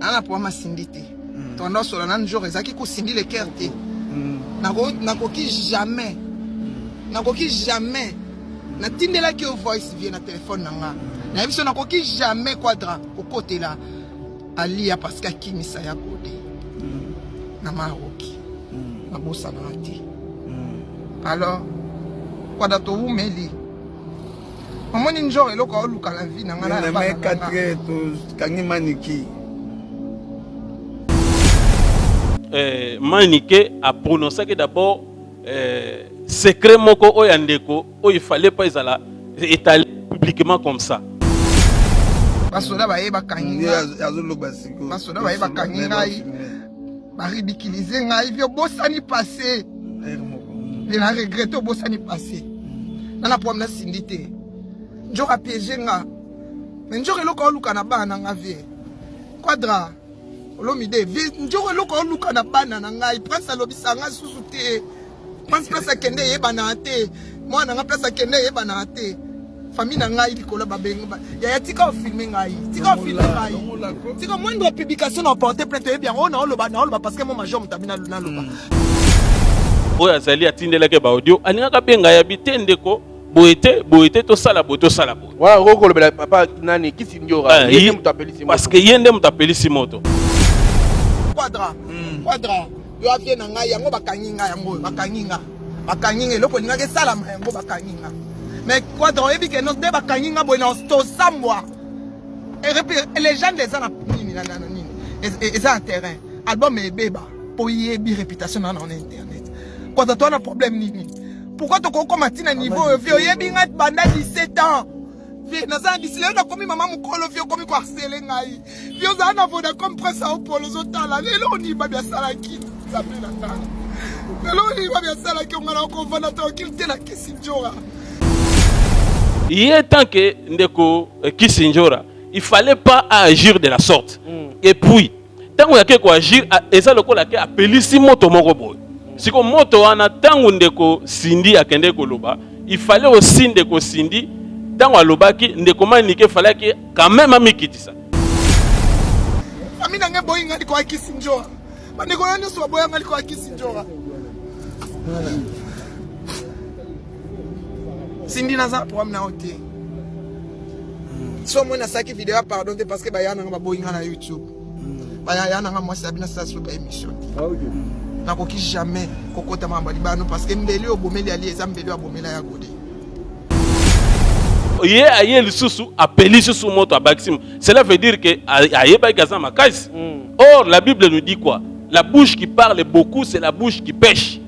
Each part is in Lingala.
ana pour ma sindité tendance sur la jour ezaki ko sindi le cœur té nakoki jamais na tindela ki voice vient na téléphone nanga na biso nakoki jamais quadra ko côté là alia parce que kimisa ya kodé na maroki na bossa na té alors quadra to umeli omoni njoro eloko oluka la vie nanga na ba 4 to kangi maniki Maniké a prononcé que d'abord secret moko oyandeko il fallait pas étaler publiquement comme ça. Basoda ba yeba kanginga basoda ba yeba kanginga ba ridiculiser ngai vio bosani passé je na regretté bosani passé na problème na sindité njora piéger nga mais njora eloko oluka na bana nga vie quadra Olomide, njoko loko luka na bana na ngai, prince alobisa nga susu te. Prince akende yeba na te. Mwana nga place akende yeba na te. Famille na ngai likolo babenga. Ya tika o filmer ngai. Tika o filmer ngai. Tika moindre publication na porter plainte et bien on na oloba parce que mon major mutabina na loba. Oya zali atindela ke ba audio, aninga ka benga ya bitendeko. Boete to sala bo. Wa roko le papa nani kisi njora. Yende mutapeli simoto. Parce que yende mutapeli simoto. Quadra. Yo afie na ngai yango bakanginga yango bakanginga eloko ninga ke sala yango bakanginga. Mais quadra ebi ke no de bakanginga bo na to samwa. Et les gens des ana nini na nini. Et ça terrain. Album e beba po yebi réputation na internet. Quadra to na problème nini. Pourquoi tu commences à niveau vieux yebi ngat banda 17 ans. Naza disile na komi mama mukolo vieux komi ko harceler ngai. Vieux za na voda comme presse au polo zotala. Lelo ni ba bia sala ki zapé na tala. Lelo ni ba bia sala ki ngana ko vana to kilite na Kisinjora. Il est temps que ndeko Kisinjora, il fallait pas agir de la sorte. Et puis tango yake ko agir eza lokola ke apelisi moto moko boy. Siko moto wana tango ndeko Sindi akende ko loba, il fallait aussi ndeko Sindi tango alobaki ndeko Manike fallait que quand même amikitisa. Famille nanga boy ngali ko Kisinjora. Bandeko nani so boy ngali ko Kisinjora. Sindi naza problème na hote. So moi na saki vidéo pardon parce que ba yana nga boy ngana YouTube. Ba yana nga moi sabina sa sur ba émission. Nakoki jamais kokota mamba libano parce que mbeli obomeli ali eza mbeli obomela ya gode. Yé aye lisusu appeli susu moto abaxim. Cela veut dire que aye ba gaza makasi. Or la Bible nous dit quoi? La bouche qui parle beaucoup, c'est la bouche qui pêche.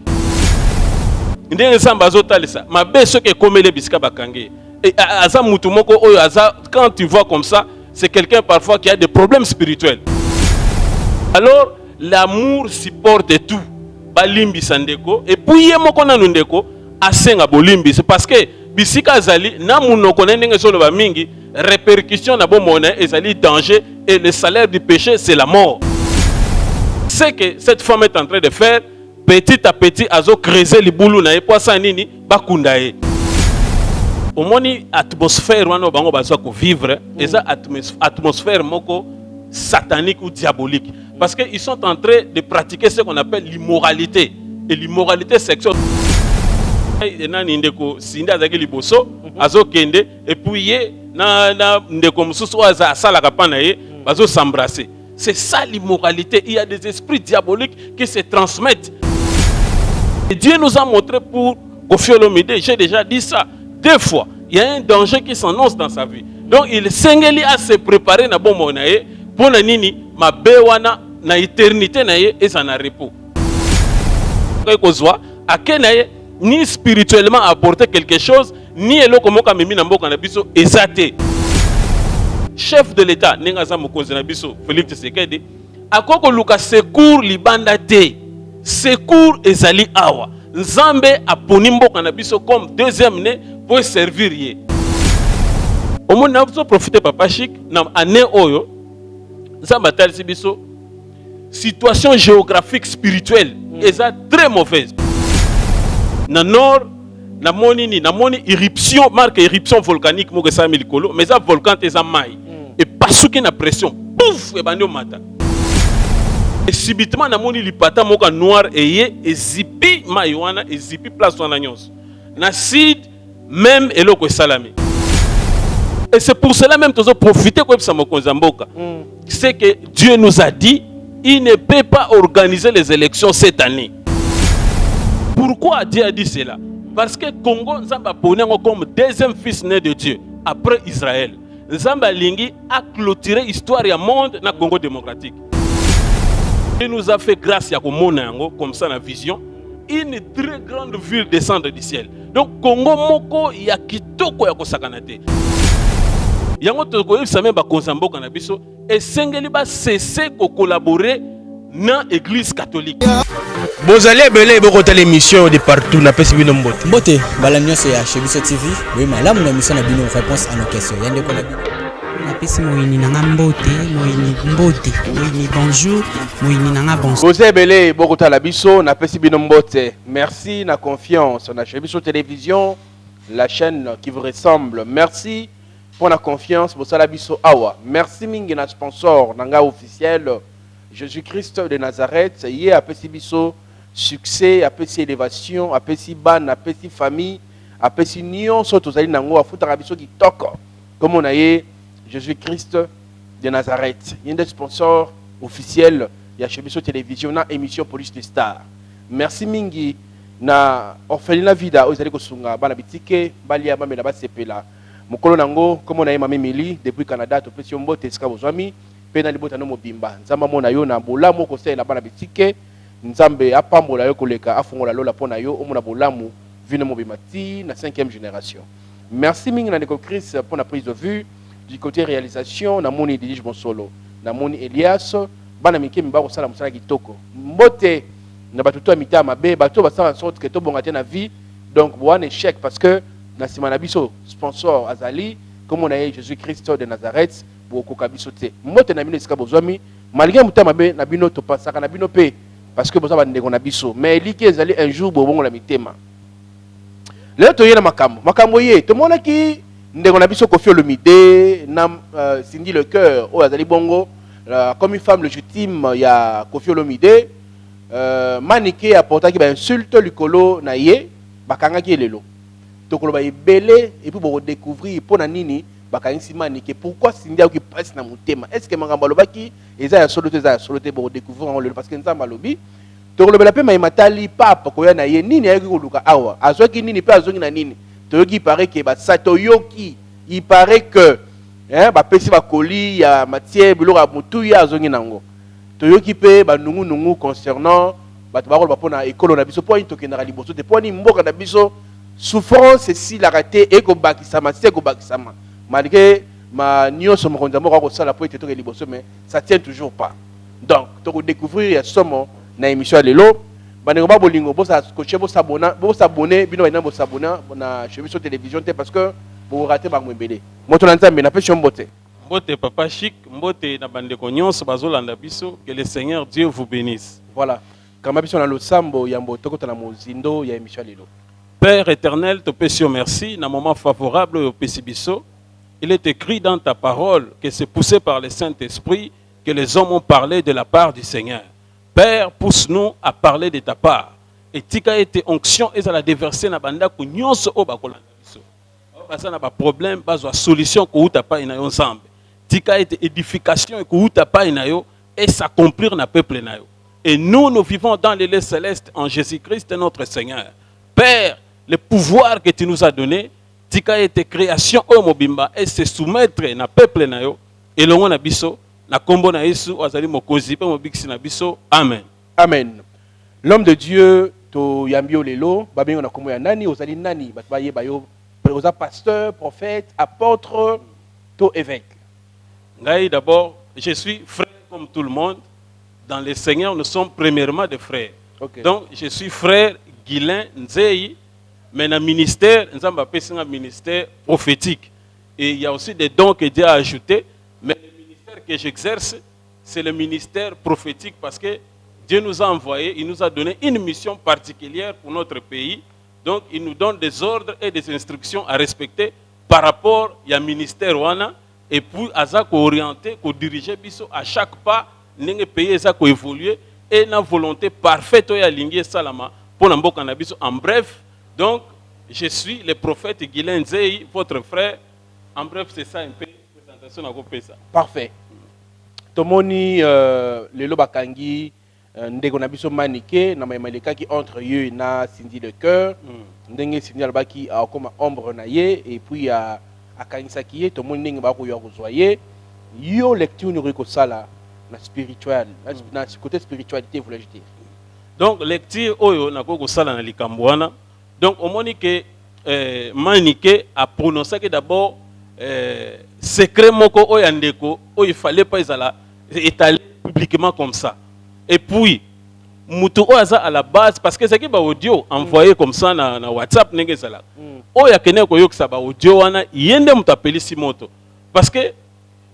Ndenge samba zotalisa mabe ce que komele bisika bakange. Et aza mutu moko oyo aza quand tu vois comme ça, c'est quelqu'un parfois qui a des problèmes spirituels. Alors l'amour supporte tout. Balimbi sandeko et puis yemoko na ndeko asenga bolimbi c'est parce que bisika zali na munoko ndenge solo ba mingi répercussion na bomona ezali danger et le salaire du péché c'est la mort. C'est que cette femme est en train de faire petit à petit azo creuser libulu na epoisa nini bakunda ye. Omoni atmosphère wana bango bazo ko vivre eza atmosphère moko satanique ou diabolique. Parce qu'ils sont en train de pratiquer ce qu'on appelle l'immoralité. Et l'immoralité sexuelle. Et puis, s'embrasser. C'est ça l'immoralité. Il y a des esprits diaboliques qui se transmettent. Et Dieu nous a montré pour Kofiolomide, j'ai déjà dit ça 2 fois. Il y a un danger qui s'annonce dans sa vie. Donc il s'engage à se préparer na bon monae. Pour nini ma bewana na éternité na ye et ça na repos. Kozwa akenaye ni spirituellement apporter quelque chose ni eloko moka memi na mboka na biso ezate. Chef de l'État nengaza mokonzi na biso Félix Tshisekedi akoko luka secours libanda te. Secours ezali awa. Nzambe aponi mboka na biso comme deuxième né pour servir ye. Omo na biso profiter papa chic na année oyo situation géographique spirituelle est très mauvaise. Dans le nord, na moni éruption, marque éruption volcanique, mais ça volcan est mai. Et parce qu'il y a pression, pouf, et bandi mata. Et subitement namoni lipata moka noir et zipi maïwana et zipi place wana nyonso. Na sid même eloko salami. Et c'est pour cela même que nous profiter comme ça mokonzamboka. C'est que Dieu nous a dit il ne peut pas organiser les élections cette année. Pourquoi Dieu a dit cela? Parce que Congo Nzamba pone comme deuxième fils né de Dieu après Israël. Nzamba lingi a clôturé l'histoire du monde na Congo démocratique. Il nous a fait grâce à Komonango, comme ça, la vision, une très grande ville descendre du ciel. Donc, Congo Moko, il y a Kitoko ya Kosakanate. Yango Toko, il s'est même Konzambo Kanabiso, et Sengeli va cesser de collaborer dans l'église catholique. Vous allez belé beaucoup l'émission de partout, n'a pas suivi nos mots. Mbote, Balanyo c'est à Chebiso TV. Oui, mais là, mon émission a bien une réponse à nos questions. Yande Konabi. Napesi moyini nanga mbote, moyini bonjour, moyini nanga bonsoir. Vous belé beaucoup la biso, n'a pas suivi nos mbote. Merci, na confiance, on a Chebiso Télévision, la chaîne qui vous ressemble. Merci pour la confiance, vous la biso awa. Merci mingi na sponsor nanga officiel Jésus-Christ de Nazareth. Yé a pesi biso succès, a pesi élévation, a pesi ban, a pesi famille, a pesi nion soto zali nango a futa biso qui toko. Comme on a yé Jésus-Christ de Nazareth. Il y a des sponsors officiels. Il y a Chebiso Télévision, na émission Police des Stars. Merci mingi na orphelinat vida aux allez kosunga bana bitike balia ba mela ba sepela. Mokolo nango comme on a mama Mili depuis Canada to pesi mbote ska bozwami pe na libota no mobimba. Nzamba mona yo na bolamu ko sela bana bitike. Nzambe apambola yo koleka afungola lola pona yo omona bolamu vino mobimba ti na 5e génération. Merci mingi na Nico Chris pour la prise de vue. Du côté réalisation, namoni dirige mon solo, namoni Elias, bana mike mba ko sala musala kitoko. Mbote na batuto amita mabe, bato ba sala en sorte que to bongate na vie. Donc bon échec parce que na simana biso sponsor azali comme on a Jésus-Christ de Nazareth, boko kabiso te. Mbote na bino esika bozwami, malgré muta mabe na bino to pasaka na bino pe parce que boza ba ndeko na biso. Mais eliki ezali un jour bo bongo la mitema. Lelo to yena makambo ye, to mona ki ndeko na biso Koffi Olomide na Cindy le cœur o azali bongo comme une femme légitime ya Koffi Olomide manike apportaki ba insulte likolo na ye bakangaki elelo tokolo ba ebele et puis bo découvrir pona nini bakangisi manike pourquoi Cindy a qui passe na mutema est-ce que makambo lobaki eza ya solo te bo découvrir en le parce que nzamba lobi tokolo bela pe matali papa ko ya na ye nini ayaki koluka awa azwaki nini pe azongi na nini. Il paraît que Satoyoki, il paraît que ba pesi ba koli ya matière bilo ka mutu ya zongi nango. Toyoki pe ba nungu concernant ba tabaro ba pona ekolo na biso po into ke na liboso te po ni mboka na biso souffrance si la raté e ko bakisama se ko bakisama. Malgré ma nyonso mo konza moko ko sala po ete to ke liboso mais ça tient toujours pas. Donc to découvrir ya somo na émission lelo. Banengo ba bolingo bo sa coacher bo s'abonner bino ba s'abonner na Chebiso Télévision parce que vous ratez ba mwembele moto na nzambe na pe mbote Mbote papa chic, mbote na bandeko nyonso bazolanda biso, que le Seigneur Dieu vous bénisse. Voilà. Kama biso na losambo ya mboto ko na mozindo ya émission lelo. Père éternel, te pèsio merci na moment favorable au Pesibiso. Il est écrit dans ta parole que c'est poussé par le Saint-Esprit que les hommes ont parlé de la part du Seigneur. Père, pousse-nous à parler de ta part. Et tika été onction et à la déverser na banda ko nyonso o bakola biso. Basa na ba problème, bazo solution ko uta pa ina yo ensemble. Tika été édification ko uta pa ina yo et s'accomplir na peuple na yo. Et nous vivons dans les lieux célestes en Jésus-Christ notre Seigneur. Père, le pouvoir que tu nous as donné, tika été création o mobimba et se soumettre na peuple na yo et longo na biso. Amen. Amen. L'homme de Dieu, to yambio lelo, babingo na komo ya nani, ozali nani, batbaye bayo, oza pasteur, prophète, apôtre, to évêque. D'abord, je suis frère comme tout le monde. Dans le Seigneur, nous sommes premièrement des frères. Okay. Donc, je suis frère Guilain Nzei, mais dans le ministère, nous avons un ministère prophétique. Et il y a aussi des dons que Dieu a ajoutés. Mais que j'exerce, c'est le ministère prophétique parce que Dieu nous a envoyé, il nous a donné une mission particulière pour notre pays. Donc, il nous donne des ordres et des instructions à respecter par rapport au ministère wana et puis à ça orienter, diriger biso à chaque pas ndenge pays ça ko évoluer et na volonté parfaite ya lingi salama pour na mboka na biso. En bref, donc je suis le prophète Guilain Nzei, votre frère. En bref, c'est ça un peu présentation na ko pesa. Parfait. Tomoni lelo bakangi ndeko na biso manike na mamaleka ki entre eux na Cindy le cœur. Ndenge Cindy albaki a comme ombre na ye et puis a kanisa ki ye tomoni ndenge ba ko yo kozoyer. Yo lecture ni ko sala na spirituel, na côté spiritualité vous voulez dire. Donc lecture oyo na ko sala na likambo wana. Donc au moni que manike a prononcé que d'abord secret moko oyo ndeko oyo il fallait pas ezala étalé publiquement comme ça. Et puis mutu oyo à la base parce que c'est qui ba audio envoyé comme ça na WhatsApp nenge sala. Oyo akene ko yoksa ba audio wana yende mutu apelisi moto parce que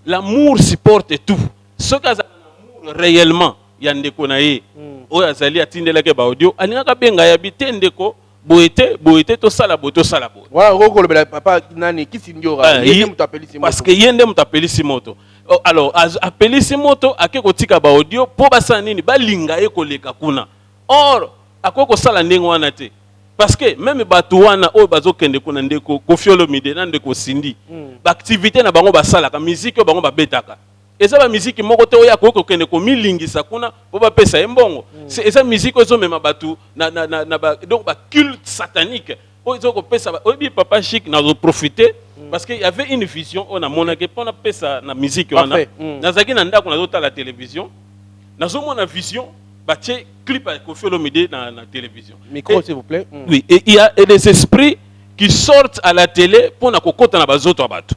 l'amour supporte tout. Ce que l'amour réellement yandeko na ye oyo azali atindelaka ba audio alingaka benga ya bite ndeko boete to sala boto sala bo. Voilà roko le papa nani kisindiora yende mutu apelisi moto. Parce que yende mutu apelisi moto. Alors apelisi moto akeko tika ba audio po basala nini balinga ye koleka kuna. Or akoko sala ndenge wana te. Parce que même bato wana oyo bazokende kuna ndeko Koffi Olomide na ndeko Cindy ba activité na bango basala ka musique oyo bango babetaka. Eza ba musique moko te oya ko kende ko milingisa kuna po ba pesa embongo. C'est eza musique ozo mema batu na donc ba culte satanique. Ozo ko pesa obi papa chic na profiter parce que y avait une vision on a monake pona pesa na musique wana. Nazaki na ndako na zota la télévision. Nazo mona vision ba tie clip à Koffi Olomide na télévision. Micro s'il vous plaît. Oui, et il y a des esprits qui sortent à la télé pour na kokota na bazoto abatu.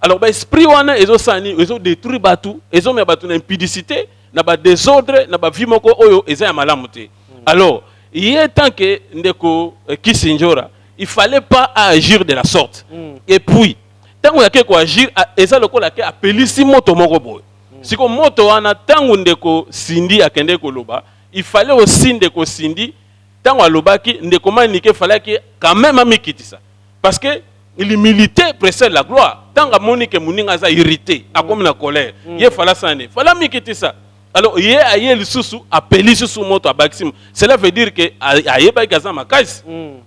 Alors ba esprit wana ezo sani ezo détruire batu, ezo me batu na impudicité, na ba désordre, na ba vie moko oyo eza ya malamu te. Alors, il est tant que ndeko Kisinjora, il fallait pas agir de la sorte. Et puis, tant que ko agir eza lokola ke apelisi moto moko boy. Siko moto wana tangu ndeko Cindy akende koloba, il fallait aussi ndeko Cindy tangu alobaki ndeko manike fallait que quand même amikitisa. Parce que l'humilité précède la gloire. Tant que Monique Mouninga a irrité, a comme la colère, il fallait ça. Il fallait m'écouter ça. Alors, il y a le sous appelé sous moto à Baxim. Cela veut dire que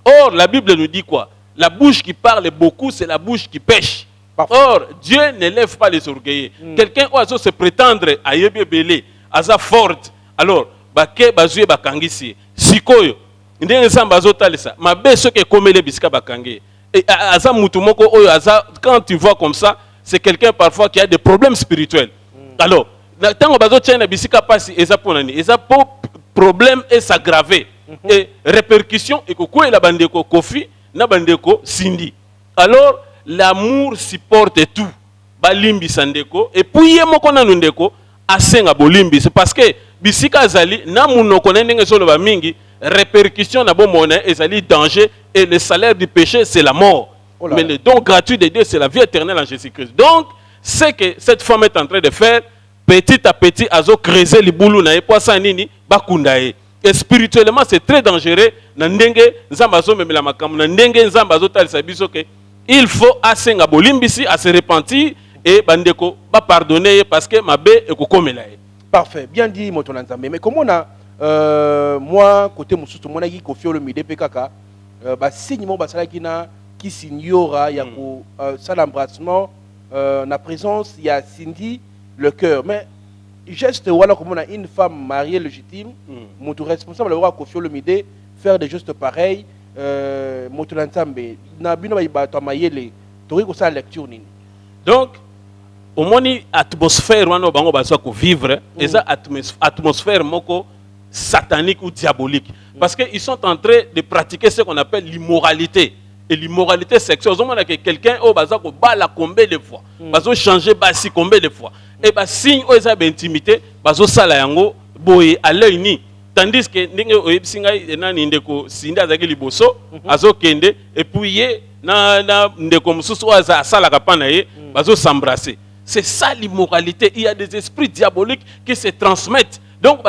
or, la Bible nous dit quoi? La bouche qui parle beaucoup, c'est la bouche qui pêche. Or, Dieu ne lève pas les orgueillés. Quelqu'un oiseau se prétendre à Yébébélé, à sa forte. Alors, Baké, Bazoué, Bakangisi, Sikoyo, Ndé Zambazo Talisa, ma bête ce qui est comme les bisca Bakangé. Et quand tu vois comme ça, c'est quelqu'un parfois qui a des problèmes spirituels. Alors, tant que bazo tient bisika passi ezaponani, ezapo problème est s'aggraver et répercussions et quoi la bandeko Koffi na bandeko Cindy. Alors, l'amour supporte tout. Balimbi sandeko et puis yemoko na ndeko asenga bolimbi, c'est parce que bisika zali na munoko na ndenge solo ba mingi répercussion na bon monnaie ezali danger et le salaire du péché c'est la mort. Mais le don gratuit de Dieu c'est la vie éternelle en Jésus-Christ. Donc c'est que cette femme est en train de faire petit à petit azo creuser les boulou na poisa nini bakundae. Et spirituellement c'est très dangereux na ndenge nzamba zo memela makamu na ndenge nzamba zo talisa biso que il faut asenga bolimbisi à se repentir et bandeko ba pardonner parce que mabe ekokomela. Parfait, bien dit Moto Nzambe. Mais comment on a moi côté mususu mona ki Koffi Olomide pe kaka ba signe mo ba sala ki na ki signora ya ko ça l'embrassement na présence il y a Cindy le cœur mais geste voilà comme on a une femme mariée légitime moto responsable de Koffi Olomide faire des gestes pareils Moto Nzambe na bino ba to mayele to ko sa lecture nini. Donc au moni atmosphère wana bango baso ko vivre eza atmosphère moko satanique ou diabolique. Parce qu'ils sont en train de pratiquer ce qu'on appelle l'immoralité. Et l'immoralité sexuelle. Vous avez que quelqu'un au bazar ko bala combien de fois. Bazo changer basi combien de fois. Et bah signe aux intimité, bazo sala yango boye à l'œil ni. Tandis que ndenge oyebsinga nani ndeko Cindy azaki liboso azo kende et puis na ndeko mususu aza sala kapana ye bazo s'embrasser. C'est ça l'immoralité. Il y a des esprits diaboliques qui se transmettent. Donc, et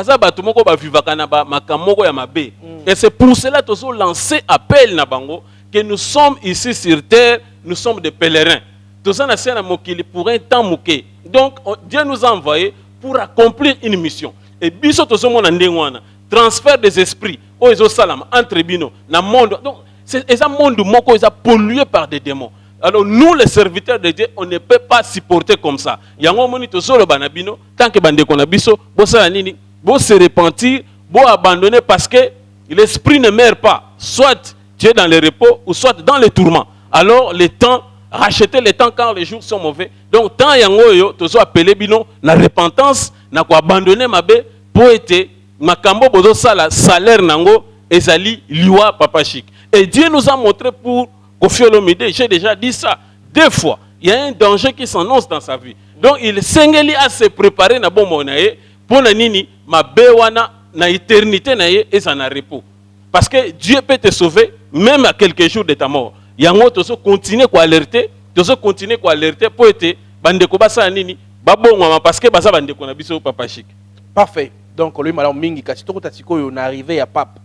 c'est pour cela que nous lancé appel na bango que nous sommes ici sur terre, nous sommes des pèlerins. Pour un temps mouké. Donc, Dieu nous a envoyé pour accomplir une mission. Et biso tozomona na ndenge wana transfert des esprits o ezo salama entre bino na monde. Donc c'est un monde moko est pollué par des démons. Alors nous les serviteurs de Dieu, on ne peut pas supporter comme ça. Yango moni tozolo bana bino tant que bande kona biso bo sala nini bo se repentir, bo abandonner parce que l'esprit ne meurt pas. Soit tu es dans le repos ou soit dans les tourments. Alors le temps, racheter le temps quand les jours sont mauvais. Donc tant yango yo tozo appeler bino na repentance na ko abandonner mabe po ete makambo bozo sala salaire nango ezali liwa Papa Chic. Et Dieu nous a montré pour Kofi Olomide, j'ai déjà dit ça 2 fois. Il y a un danger qui s'annonce dans sa vie. Donc il s'engage à se préparer na bon monaye pour na nini mabe wana na éternité na ye et ça na repos. Parce que Dieu peut te sauver même à quelques jours de ta mort. Yango tozo continuer ko alerter, pour être bandeko basa nini babongwa parce que basa bandeko na biso Papa Chic. Parfait. Donc lui madame mingi kasi to tatiko yo na arrivé ya pape.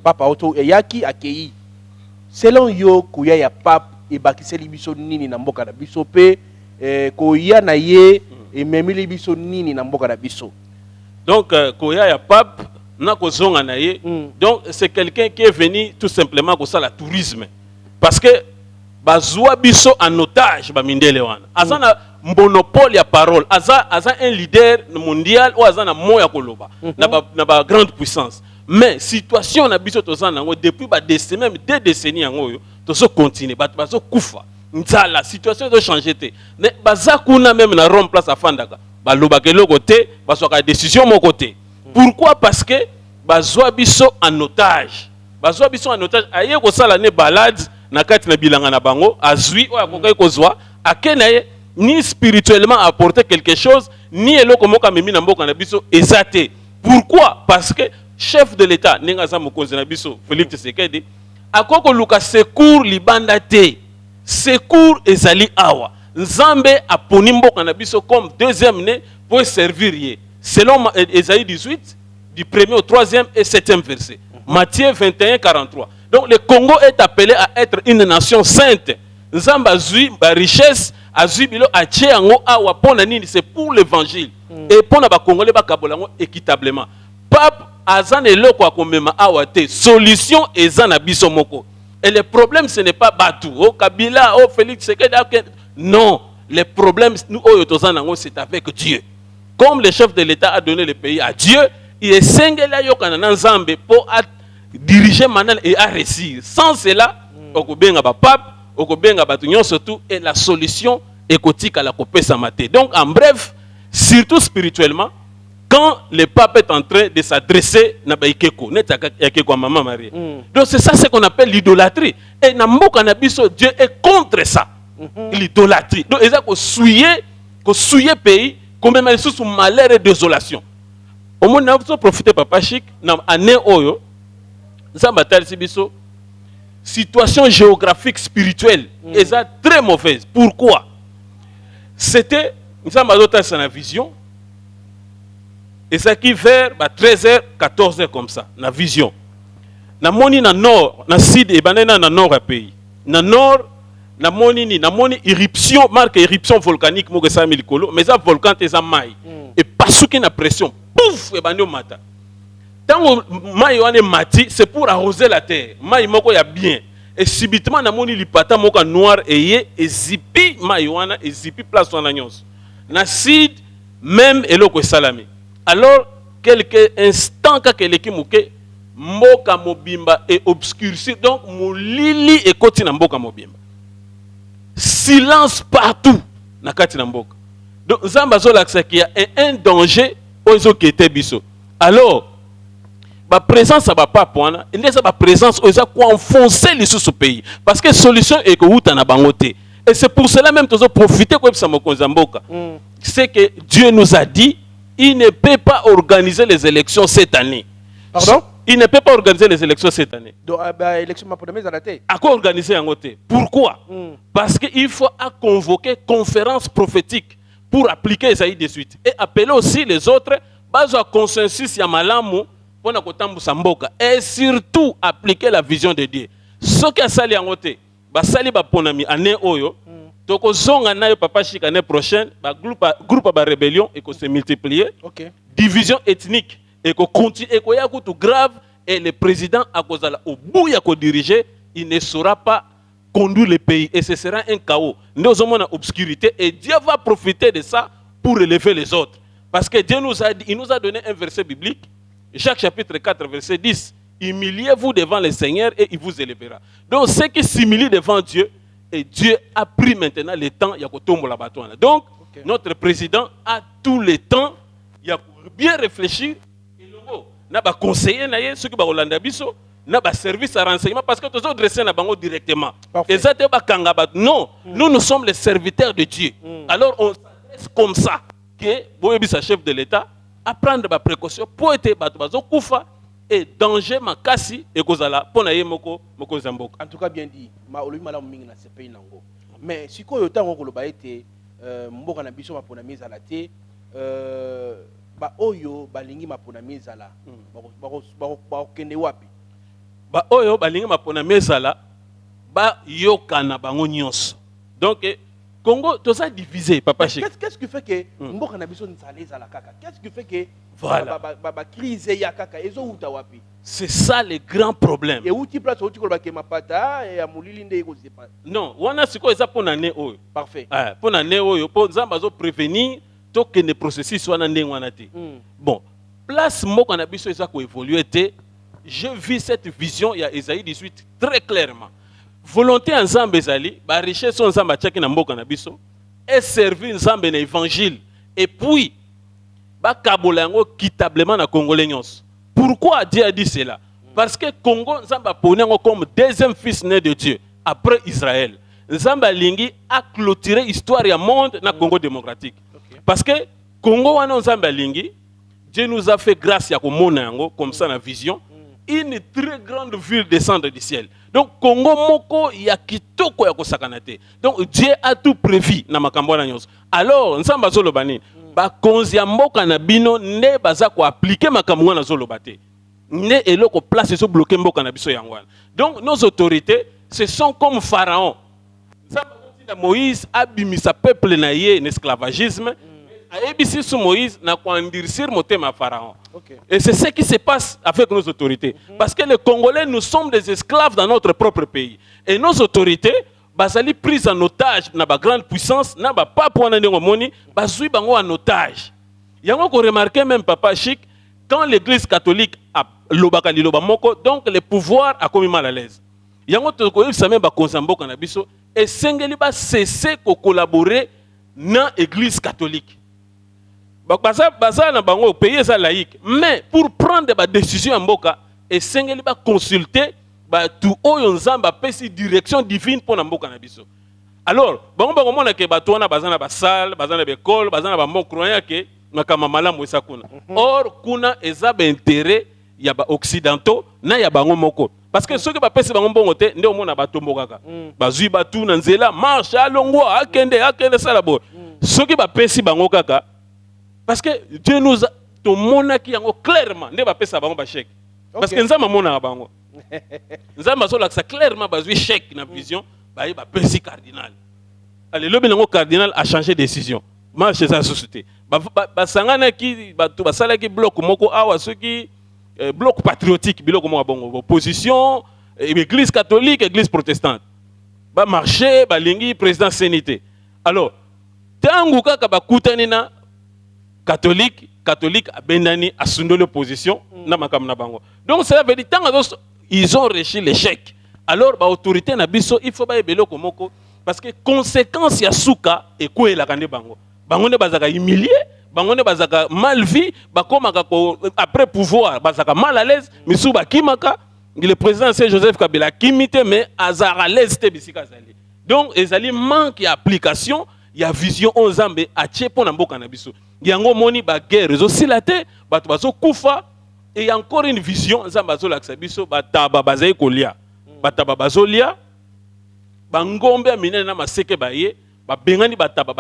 Papa auto yaki akei. Selon yo kuya ya pape e bakiseli biso nini na mboka na biso pe koya na ye e memili biso nini na mboka na biso. Donc koya ya pape na kozonga na ye. Donc c'est quelqu'un qui est venu tout simplement pour ça la tourisme. Parce que bazwa biso en otage ba mindele wana. Azana monopole ya parole. Aza un leader mondial ou azana moya koloba na ba grande puissance. Mais situation na biso tozana ngo depuis ba décennies même 2 décennies ngo yo tozo continuer bazo kufa. Nzala situation doit changer te. Mais baza kuna même na Rome place afandaka. Ba loba ke loko te, bazwa décision mon côté. Pourquoi? Parce que bazwa biso en otage. Bazwa biso en otage aye ko sala ne balade na kati na bilanga na bango azui o akokai kozwa akenaye ni spirituellement apporter quelque chose ni eloko moka memi na mboka na biso ezate. Pourquoi? Parce que chef de l'État ninga za mokonzi na biso Félix Tshisekedi akoko luka secours libanda te. Secours ezali awa. Nzambe aponi mboka na biso comme deuxième né pour servir ye. Selon Ésaïe 18 du 1er au 3e et 7e verset. Matthieu 21 43. Donc le Congo est appelé à être une nation sainte. Nzamba zui ba richesse azui bilo atie yango awa pona nini c'est pour l'évangile et pona ba congolais ba kabolango équitablement. Pape azan eloko akomema awa te solution ezana biso moko. Et le problème ce n'est pas Batou, oh Kabila, oh Félix Tshisekedi. Non, le problème nous oh c'est avec Dieu. Comme le chef de l'État a donné le pays à Dieu, il est singela yokana nzambe pour diriger maintenant et à réussir. Sans cela, okobenga ba pape, okobenga ba tunyon surtout et la solution écotique à la copie samate. Donc en bref, surtout spirituellement, quand le pape est en train de s'adresser na ba ikeko, neta yakeko maman Marie. Donc c'est ça ce qu'on appelle l'idolâtrie. Et na mboka na biso Dieu est contre ça. L'idolâtrie. Donc ils ont souillé pays comme même sous malheur et désolation. Au moins nous avons profité Papa Chic na année oyo Zambatal Sibiso, situation géographique spirituelle est très mauvaise. Pourquoi? C'était, nous sommes dans la vision, et ça qui vers 13h, 14h comme ça, la vision. Na moni na nord, na sud et banana na nord à pays. Na nord, na moni éruption, marque éruption volcanique, mo gesa milikolo, mais ça volcan te za mai. Et parce qu'il na pression, pouf, et banyo mata. Tant maï wane mati, c'est pour arroser la terre. Maï moko ya bien. Et subitement na moni lipata moka noir et zipi maï wana et zipi place wana nyos. Na sid même eloko salami. Alors quelques instants ka keleki muke mboka mobimba et obscurci donc molili et koti na mboka mobimba. Silence partout na kati na mboka. Donc zamba zo laksa qu'il y a un danger ozo kete biso. Alors la présence à papa point il y a la présence aux quoi enfoncer les sous pays parce que solution est que vous t'en bangoté et c'est pour cela même que profiter comme ça c'est que Dieu nous a dit il ne peut pas organiser les élections cette année. Pardon? Il ne peut pas organiser les élections cette année. Donc élection ma pour à la tête. À quoi organiser en côté? Pourquoi? Parce qu'il faut convoquer conférence prophétique pour appliquer Isaïe de suite et appeler aussi les autres base à consensus ya malamu et surtout appliquer la vision de Dieu. Ce qui a sali en côté, basali ba ponami année oyo, toko zonga na yo papa chic année prochaine ba groupe ba rébellion et ko se multiplier. OK. Division ethnique et ko continue et ko ya tout grave et le président a kozala au bout ya ko diriger, il ne saura pas conduire le pays et ce sera un chaos. Nous sommes en obscurité et Dieu va profiter de ça pour élever les autres. Parce que Dieu il nous a donné un verset biblique, Jacques chapitre 4 verset 10. Humiliez-vous devant le Seigneur et il vous élèvera. Donc ceux qui s'humilient devant Dieu, et Dieu a pris maintenant le temps, il y a la bâtonne. Donc notre président a tout le temps, il a bien réfléchir et le mot n'a pas conseillé ceux qui ont biso n'a pas service à renseignement parce que tous autres dressés n'a pas directement. Non, nous sommes les serviteurs de Dieu. Alors on s'adresse comme ça que Boyebisa chef de l'État à prendre des précautions pour être bateau koufa et danger makasi et kozala pona ye moko zamboka. En tout cas bien dit, ma olobi mala mingi na CPI nango. Mais siko yo tango koloba ete mboka na biso mapona mizala te ba oyo balingi mapona mizala ba kende wapi? Ba oyo balingi mapona mizala ba yokana bango nyonso. Donc Congo, tout ça divisé, papa Chic. Qu'est-ce qui fait que mboka na biso nzaleza la kaka? Qu'est-ce qui fait que voilà ba crise ya kaka ezo uta wapi? C'est ça le grand problème. Et uti place uti koloba ke mapata et amulili nde ko sepa. Non, wana siko eza pona ne oyo. Parfait. Pona ne oyo po nzamba zo prévenir to que ne processus wana ndenge wana te. Bon, place mboka na biso eza ko évoluer te. Je vis cette vision il y a Isaïe 18 très clairement. Volonté en Zambé ezali, ba richesse en Zamba tchaki na mboka na biso, et servir Nzambe na évangile et puis ba kabola yango quitablement na Congolais nyonso. Pourquoi Dieu a dit cela? Parce que Congo Nzamba pone yango comme deuxième fils né de Dieu après Israël. Nzamba lingi a clôturé histoire ya monde na Congo démocratique. Parce que Congo wana Nzamba lingi, Dieu nous a fait grâce ya komona yango comme ça na vision. Une très grande ville descendre du ciel. Donc Congo moko ya kitoko ya kosakanate. Donc Dieu a tout prévu na makambo na nyonso. Alors nzamba zoloba ni ba konzi ya mboka na bino ne baza ko appliquer makambo na zoloba te. Ne eloko place so bloquer mboka na biso yangwana. Donc nos autorités ce sont comme Pharaon. Nzamba na Moïse abimisa peuple na ye en esclavagisme. Aebisi sous Moïse n'a pas endurcir motema Pharaon. Et c'est ce qui se passe avec nos autorités. Parce que les Congolais, nous sommes des esclaves dans notre propre pays. Et nos autorités, basali prises en otage dans la grande puissance, n'a pas pour moni, basui bango en otage. Yango ko remarqué même papa Chic, quand l'église catholique a lobaka liloba moko, donc le pouvoir a commis mal à l'aise. Yango to ko yebisa même ba konzambo kana biso et sengeli ba cesser ko collaborer na église catholique. Baza na bango pays est laïque, mais pour prendre des décisions en mboka et sengeli ba consulter ba tout oyo nzamba pesi direction divine pour na mboka na biso. Alors bango bango mona ke bato wana bazana ba salle, bazana ba école, bazana ba bon croyant ke makama malamu esa kuna. Or kuna eza ba intérêt ya ba occidentaux na ya bango moko. Parce que ceux qui ba pesi bango mbongo te nde omona bato mbokaka. Bazui batu na nzela marche alongwa akende sala bo. Ceux qui ba pesi bango kaka parce que Dieu nous a tout monde qui yango clairement ne va pas ça bango ba chèque. Parce que nzamba mona bango. Nzamba so la ça clairement bazui chèque na vision ba pesi cardinal. Allez le benango cardinal a changé de décision. Marche sa société. Ba sangana ki ba to ba sala ki bloc moko awa ceux qui bloc patriotique biloko mo bango opposition église catholique église protestante. Ba marché ba lingi président sénité. Alors tangu kaka ba kutani na catholique a benani a sunde l'opposition na makam na bango. Donc cela veut dire tant ils ont reçu l'échec. Alors ba autorité na biso il faut ba ebelo komoko parce que conséquence ya suka et ko la kande bango. Bango ne bazaka humilié, bango ne bazaka mal vu, ba komaka après pouvoir bazaka mal à l'aise, misu ba kimaka le président c'est Joseph Kabila kimité mais azara l'aise te bisika zali. Donc ezali manque d'application, il y a vision on Nzambe a tie pour na mboka na biso. Yango moni ba guerre aussi la te bato bazo kufa et il y a encore une vision Nzambe bazo laksa biso bataba bazai kolia bataba bazolia bangombe minene na maseke baye ba bengani bataba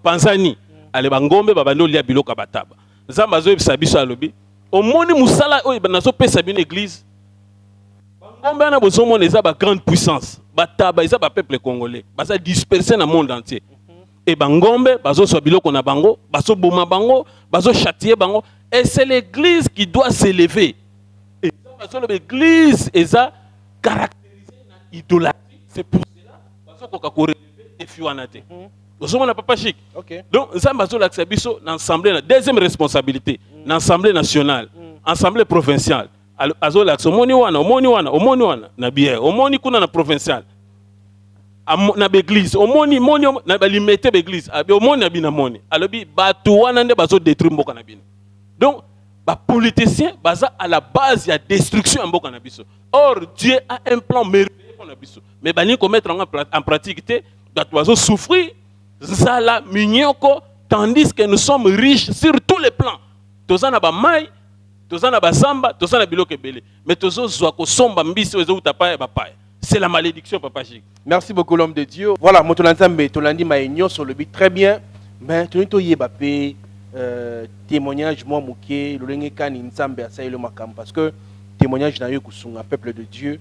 panzani ale bangombe babando lia biloka bataba Nzambe bazo yebisa biso alobi omoni musala oyo banazo pesa bino église bangombe na bozo mona eza ba grande puissance bataba eza ba peuple congolais baza dispersé dans le monde entier et bangombe bazo so biloko na bango bazo boma bango bazo châtier bango et c'est l'église qui doit s'élever et l'église eza caractérisée na idolâtrie c'est pour cela bazo koka ko relever et fiwanate on n'a pas chic. Donc, ça m'a dit que l'Assemblée, la deuxième responsabilité, l'Assemblée nationale, l'Assemblée provinciale. Alors, l'Assemblée provinciale. Na l'église, na limité l'église, alors donc, les politiciens à la base il y a destruction en Boka Nabiso. Or Dieu a un plan merveilleux pour Nabiso. Mais bani ko mettre en pratique doit souffrir zala minyoko tandis que nous sommes riches sur tous les plans. Tozana ba mai, tozana ba samba, tozana biloko belé. Mais tozo zwa ko somba mbisi wezo utapa ba pai. C'est la malédiction, Papa Chic. Merci beaucoup, l'homme de Dieu. Voilà, moi, tu l'as dit, ma sur le but très bien. Mais tu as dit, témoignage, moi, Mouké, le Lengekan, Nzambe, Asaï, le Makam. Parce que témoignage dans un peuple de Dieu,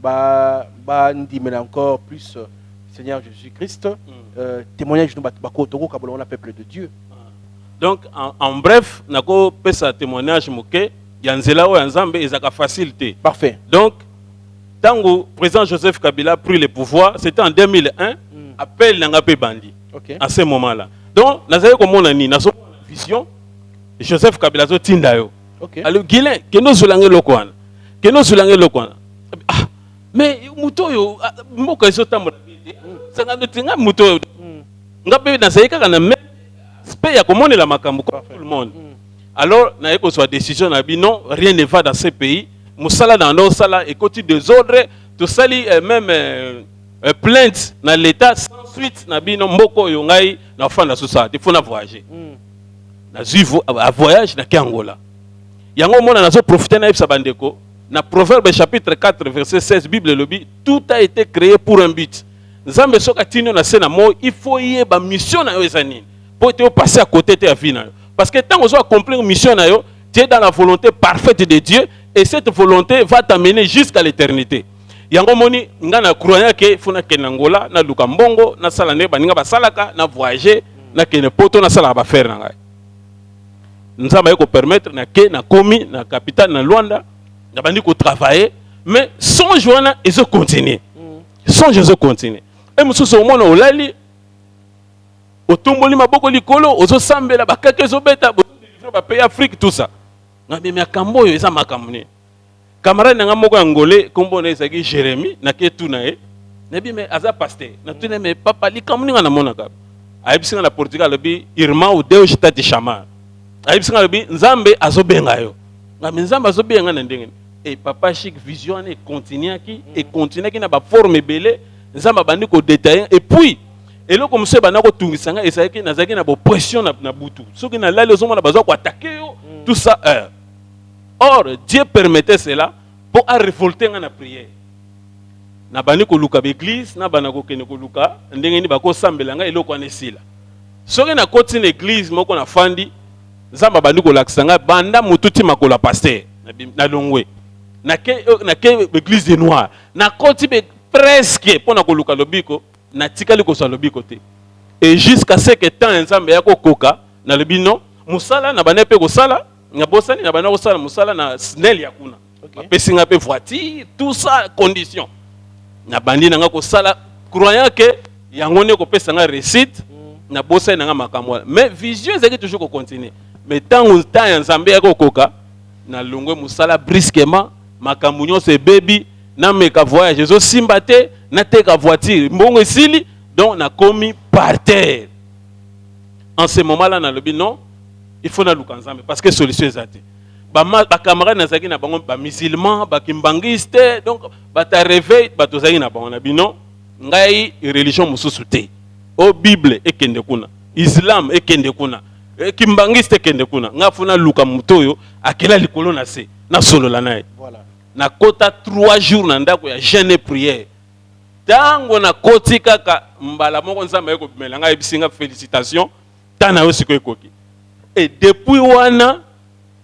dit, mais encore plus, Seigneur Jésus-Christ, témoignage, nous, un peuple de Dieu. Donc, en bref, nous avons fait un témoignage, Mouké, Yanzela ou Nzambe, ils ont facilité. Parfait. Donc, tant que le président Joseph Kabila a pris le pouvoir, c'était en 2001, appel Nangapé Bandi. À ce moment-là. Donc, nous avons une vision, Joseph Kabila a tindayo. Alors, Guilain, que nous soulangé le coin. Que nous soulangé le coin. Mais, Moutoyo, Mouka est au temps. Ça n'a pas Moutoyo. Ngapé dans ce cas, on a même payé à commander la Makambu pour tout le monde. Alors, nous avons une décision, non, rien ne va dans ce pays. Moussala dans nos salas et côté des ordres, tout ça même plainte dans l'État sans suite n'a bien mboko yongai na fin de ça. Il faut na voyager. Na zuivo à voyage na Angola. Yango mona na zo profiter na ibsa bandeko. Na Proverbe chapitre 4 verset 16 Bible lobi tout a été créé pour un but. Nzambe soka tino na sena mo il faut y ba mission na yo ezani. Pour te passer à côté de ta vie na yo. Parce que tant on doit accomplir mission na yo, tu es dans la volonté parfaite de Dieu. Et cette volonté va t'amener jusqu'à l'éternité. Yango moni ngana croyant que funa kenangola na lukambongo na sala ne baninga basalaka na voyager na kene poto na sala ba faire na ngai. Nzamba yeko permettre na ke na komi na capitale na Luanda na bandi ko travailler mais sans joana ils ont continué. Sans Jésus continuer. Et mususu au mona olali otomboli maboko likolo ozo sambela bakake zo beta ba pays Afrique tout ça. Mais makambo yo eza makambo ne camarade nanga moko angolais kombo na ezaki Jérémie na ke tuna e nabi mais aza pasteur na tuna mais papa likambo ninga na mona ka ayibisinga na Portugal bi Irma ou Deus tati chama ayibisinga bi Nzambe azobenga yo ngami Nzambe azobenga na ndenge et Papa Chic vision et continue qui na ba forme belé Nzambe bandi ko détailler et puis et là comme ça bana ko tungisanga ezaki nazaki na bo pression na butu soki na lali ozomona bazo ko attaquer yo tout ça. Or, Dieu permettait cela pour révolter dans la prière. Na bani ko luka l'église, na bana ko kene ko luka, ndenge ni bako sambelanga eloko anesila. Soki na koti l'église moko na fandi, Nzamba bani ko laksanga banda mututi makola pasteur na longwe. Na ke l'église des noirs. Na koti be presque pona ko luka lobiko, na tikali ko sa lobiko te. Et jusqu'à ce que temps Nzamba ya ko koka na lebino, musala na bana pe ko sala na bosani na bana osala musala na snel ya kuna pesinga pe voiture tout ça condition na bandi na nga ko sala croyant que yango ne ko pesanga réussite na bosani na nga makambo mais vision ezaki toujours ko continuer mais tant ya Nzambe ya ko koka na longwe musala brusquement makambo nyonso baby na meka voyage zo simbate na teka voiture mbongo esili donc na komi par terre en ce moment là na lobi non. Il faut na lukanzambe parce que solution ezate. Ba camarades nazaki na bango ba musulmans, ba kimbangiste donc ba ta réveil ba tozaki na bango na bino ngai religion mususu te. O Bible ekende kuna, Islam ekende kuna, kimbangiste ekende kuna. Nga funa luka mutoyo akela likolo na se na solo la nae. Voilà. Na kota 3 jours na ndako ya jeûne et prière. Tango na koti kaka mbala moko nzamba yeko bimela ngai bisinga félicitations tana yo siko ekoki. Et depuis wana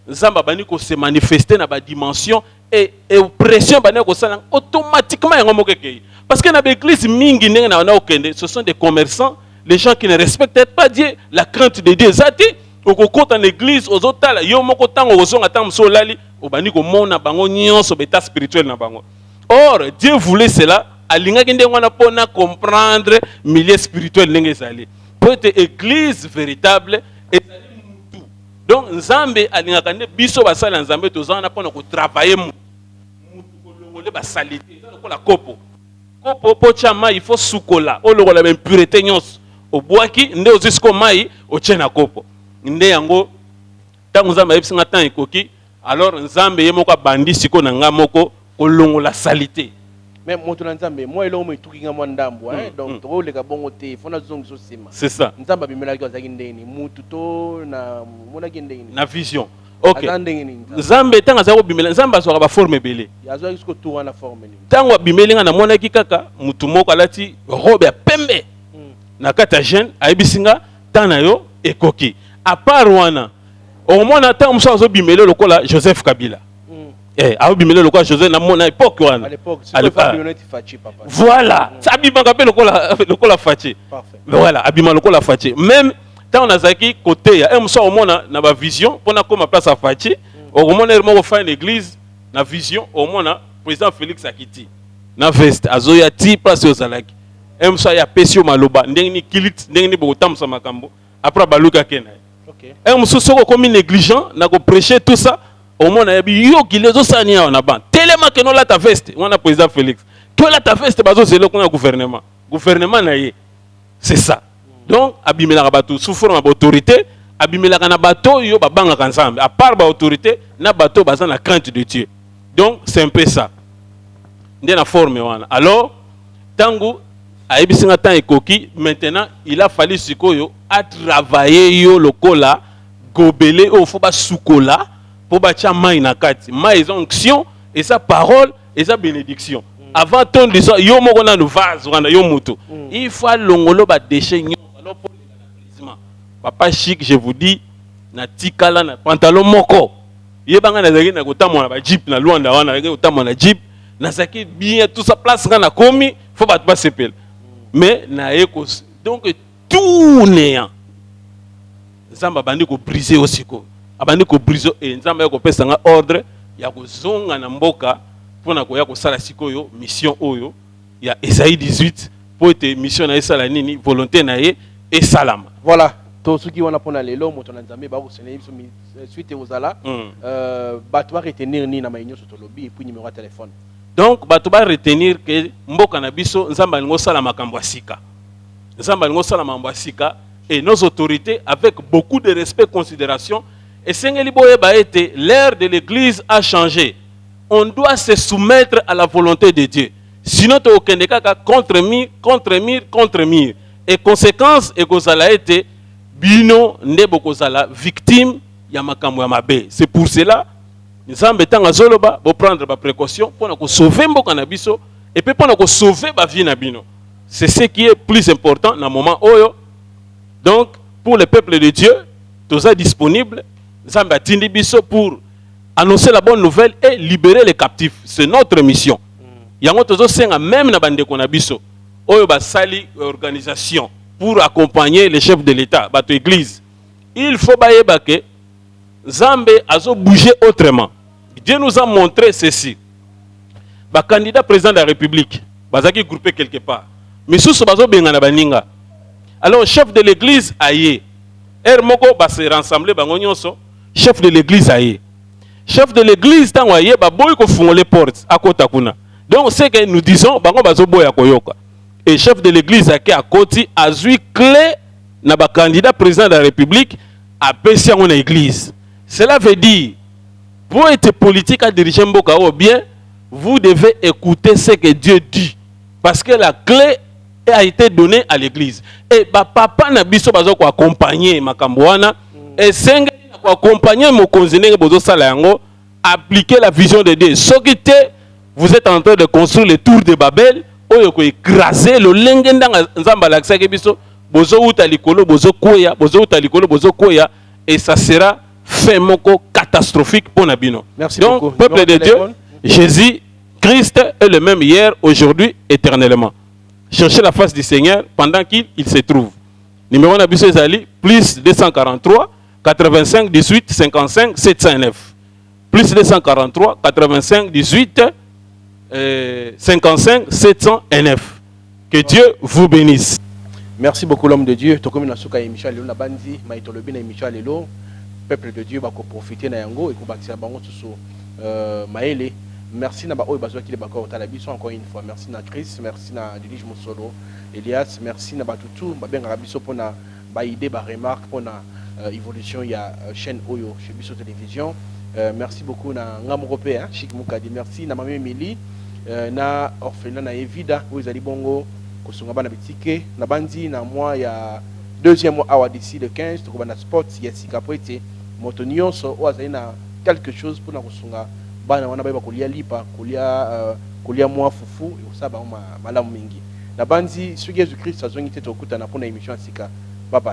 Nzamba bani ko se manifester na ba dimension et pression bana ko sala automatiquement yango mokeke parce que na l'église mingi ndenge na okende ce sont des commerçants, les gens qui ne respectent pas Dieu, la crainte de Dieu zati okokota na église ozotala yo moko tango ozonga tango solali obani ko mona bango nyonso beta spirituel na bango. Or Dieu voulait cela alingaki ndenge wana pona comprendre milieu spirituel ndenge ezali pour être église véritable et donc nzambe alingaka nde biso basala nzambe tozana pona ko travailler mutu kolongole basalite lokola kopo po chama il faut sukola o lokola ba impureté nyonso obwaki nde ozisiko mai ochena kopo nde yango tango nzambe ayebisinga tan ekoki alors nzambe ye moko abandi siko na nga moko kolongola salite. Mais mon nzambe moi elo mo tukinga mwa ndambo donc to le ka bongo te fona zongi so sima. C'est ça. Nzamba bimela ko zaki ndeni mutu to na mona kindeni. Na vision. OK. Nzambe tanga za ko bimela nzamba so ba forme belé. Ya zo isko to wana forme ni. Tango bimelinga na mona ki kaka mutu moko alati robe ya pembe. Na kata jeune ayebisinga tana yo ekoki. À part wana au mona tango muso zo bimela lokola Joseph Kabila. A bimele lokola José na mona époque wana. À l'époque Fachi papa. Voilà, ça bima kapé lokola Fachi. Parfait. Voilà, abima lokola Fachi. Même tant na zaki côté ya un so mona na ba vision pona comme place à Fachi, au mona mo fa une église na vision au mona président Félix Akiti. Na veste azoya ti place ozalaki. Un so ya pesio maloba ndenge ni kilit ndenge ni botam sa makambo après baluka kena. OK. Un so soko comme négligent na ko prêcher tout ça. Au moins, il y a qui les osani on a ban. Tellement que nous la ta veste, on a président Félix. Que la ta veste, bazo c'est le qu'on a gouvernement. Gouvernement naie, c'est ça. Donc, abimela rabatou sous forme d'autorité, abimela kana bateau yo ba banga ensemble. À part ba autorité, na bateau bazan la crainte de Dieu. Donc, c'est un peu ça. Ndé na forme wana. Alors, tango ayebisinga tan ekoki, maintenant, il a fallu sikoyo à travailler yo lokola gobelé au faut ba sukola. Pour bâtir maï na kati, maï onction et sa parole et sa bénédiction. Avant ton de ça, yo moko na no vase wana yo moto. Il faut longolo ba déchet nyon. Alors pour les papa chic, je vous dis na tikala na pantalon moko. Yebanga na zaki na kotamo na ba jeep na Luanda wana na kotamo na jeep na zaki bien tout sa place na komi, faut ba pas sepel. Mais na eko donc tout néant. Zamba bandi ko briser aussi ko. Abandi ko briso et nzamba yako pesa nga ordre ya kozonga na mboka pona ko ya ko sala sikoyo mission oyo ya Esaïe 18 pour être mission na esala nini volonté na ye et salama. Voilà, to suki wana pona lelo moto na nzambe ba ko sene suite ozala bato ba retenir ni na mainyo soto lobby et puis numéro de téléphone. Donc bato ba retenir que mboka na biso nzamba ngo sala makambo asika. Nzamba ngo sala makambo asika et nos autorités avec beaucoup de respect et considération. Et l'ère de l'église a changé. On doit se soumettre à la volonté de Dieu. Sinon, tu as contre mire. Et conséquence, Ekozala été bino nebo kozala victime ya makambo ya mabe. C'est pour cela, nous avons prendre des précautions pour sauver mboka na biso et puis pour sauver ba vie na bino. C'est ce qui est plus important dans le moment oyo. Donc, pour le peuple de Dieu, tout ça disponible. Zamba tindi biso pour annoncer la bonne nouvelle et libérer les captifs. C'est notre mission. Yango tozo senga même na bande ko na biso. Oyo ba sali organisation pour accompagner les chefs de l'État, bato église. Il faut ba yeba ke Zambé azo bouger autrement. Dieu nous a montré ceci. Ba candidat président de la République, bazaki groupé quelque part. Mais sous bazo benga na baninga. Alors chef de l'église aye. Moko ba se rassembler bango nyonso. Chef de l'église aye. Chef de l'église tango aye ba boy ko fungole porte à kota kuna. Donc c'est que nous disons bango bazo boya koyoka. Et chef de l'église a koti azui clé na ba candidat président de la République a pesi en église. Cela veut dire pour être politique à diriger mboka ou bien vous devez écouter ce que Dieu dit parce que la clé a été donnée à l'église. Et ba papa na biso bazo ko accompagner makambo wana et senga ko accompagner mo konzinenge bozo sala yango appliquer la vision de Dieu. Sokite vous êtes en train de construire le tour de Babel oyo ko écraser le lengenda nzamba la kisaki biso bozo uta likolo bozo koya et ça sera fait moko catastrophique pour Nabino. Merci donc beaucoup. Peuple de Dieu Jésus, Christ est le même hier, aujourd'hui, éternellement. Cherchez la face du Seigneur pendant qu'il se trouve. Numéro d'Abisso Zali, plus 243, 85, 18, 55, 709. Plus 243, 85, 18, 55, 709. Que Dieu vous bénisse. Merci beaucoup l'homme de Dieu. Tokomi na suka émission lelo na bandi, maitolobi na émission lelo. Peuple de Dieu va profiter na yango et ko bakisa bango susu maele. Merci na ba oyo bazwa kile bakor talabiso encore une fois. Merci na Chris, merci na Dilige Mosolo, Elias, merci na batutu ba benga biso pona ba idée ba remarque pona évolution il y a chaîne Oyo chez Biso Télévision. Merci beaucoup na Ngamorope hein, Chic Mukadi. Merci na Mami Emily, na orphelinat na Evida où ils ali bongo kosunga bana bitike na bandi na mois ya deuxième mois awa d'ici le 15 to bana sport ya sika poete moto nyonso o azali na quelque chose pour na kosunga bana wana ba kolia lipa kolia mois fufu et ça ba malamu mingi na bandi su Jésus Christ azongi te tokuta na pona émission sika